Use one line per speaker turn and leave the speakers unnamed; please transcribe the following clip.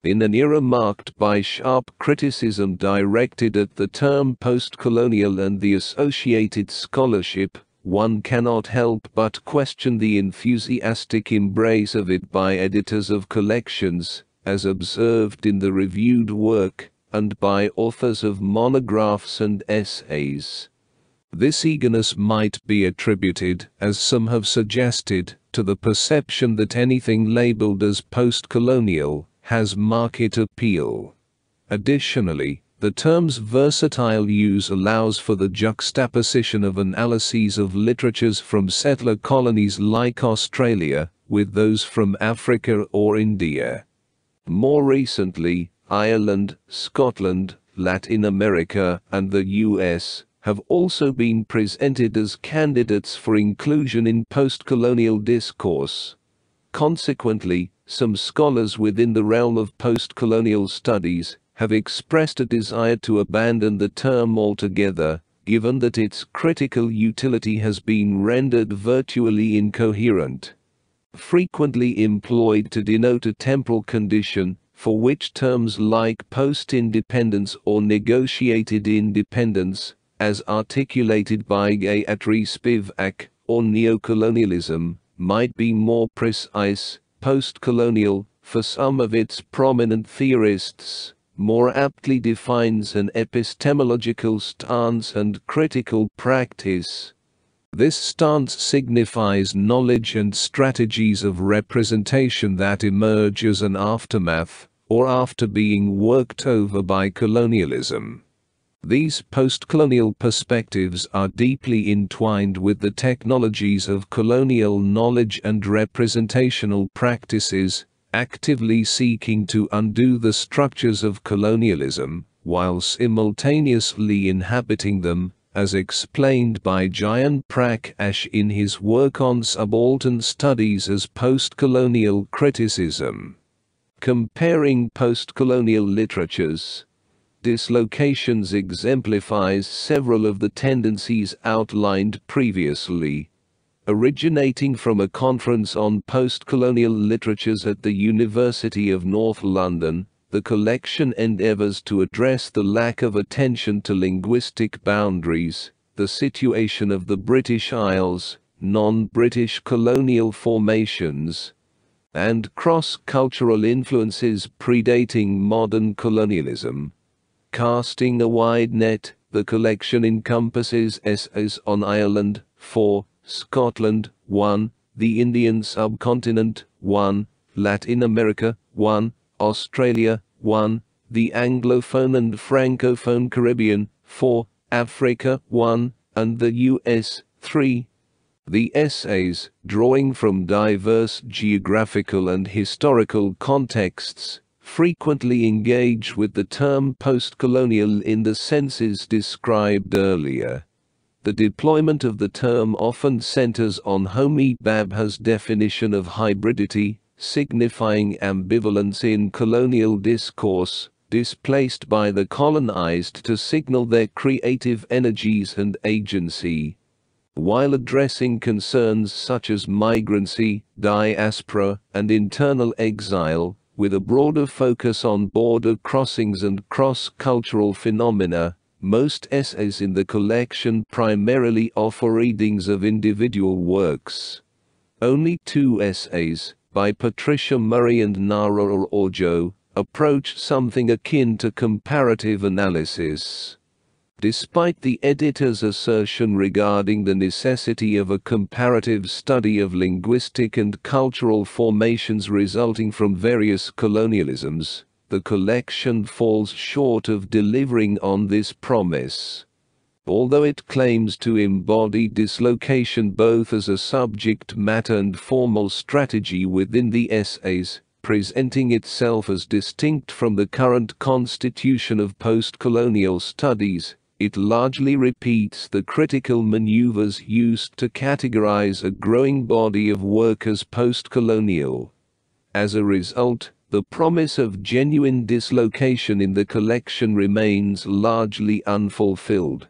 In an era marked by sharp criticism directed at the term postcolonial and the associated scholarship, one cannot help but question the enthusiastic embrace of it by editors of collections, as observed in the reviewed work, and by authors of monographs and essays. This eagerness might be attributed, as some have suggested, to the perception that anything labeled as postcolonial has market appeal. Additionally, the term's versatile use allows for the juxtaposition of analyses of literatures from settler colonies like Australia with those from Africa or India. More recently, Ireland, Scotland, Latin America, and the US have also been presented as candidates for inclusion in postcolonial discourse. Consequently, some scholars within the realm of postcolonial studies have expressed a desire to abandon the term altogether, given that its critical utility has been rendered virtually incoherent. Frequently employed to denote a temporal condition, for which terms like post-independence or negotiated independence, as articulated by Gayatri Spivak, or neocolonialism, might be more precise. Postcolonial, for some of its prominent theorists, more aptly defines an epistemological stance and critical practice. This stance signifies knowledge and strategies of representation that emerge as an aftermath, or after being worked over by colonialism. These postcolonial perspectives are deeply entwined with the technologies of colonial knowledge and representational practices, actively seeking to undo the structures of colonialism, while simultaneously inhabiting them, as explained by Jayan Prakash in his work on subaltern studies as postcolonial criticism. Comparing postcolonial literatures, Dislocations exemplifies several of the tendencies outlined previously. Originating from a conference on postcolonial literatures at the University of North London, the collection endeavours to address the lack of attention to linguistic boundaries, the situation of the British Isles, non-British colonial formations, and cross-cultural influences predating modern colonialism. Casting a wide net, the collection encompasses essays on Ireland, 4, Scotland, 1, the Indian subcontinent, 1, Latin America, 1, Australia, 1, the Anglophone and Francophone Caribbean, 4, Africa, 1, and the US, 3. The essays, drawing from diverse geographical and historical contexts, frequently engage with the term postcolonial in the senses described earlier. The deployment of the term often centers on Homi Bhabha's definition of hybridity, signifying ambivalence in colonial discourse, displaced by the colonized to signal their creative energies and agency. While addressing concerns such as migrancy, diaspora, and internal exile, with a broader focus on border crossings and cross-cultural phenomena, most essays in the collection primarily offer readings of individual works. Only 2 essays, by Patricia Murray and Nara Orjo, approach something akin to comparative analysis. Despite the editor's assertion regarding the necessity of a comparative study of linguistic and cultural formations resulting from various colonialisms, the collection falls short of delivering on this promise. Although it claims to embody dislocation both as a subject matter and formal strategy within the essays, presenting itself as distinct from the current constitution of postcolonial studies, it largely repeats the critical maneuvers used to categorize a growing body of work as postcolonial. As a result, the promise of genuine dislocation in the collection remains largely unfulfilled.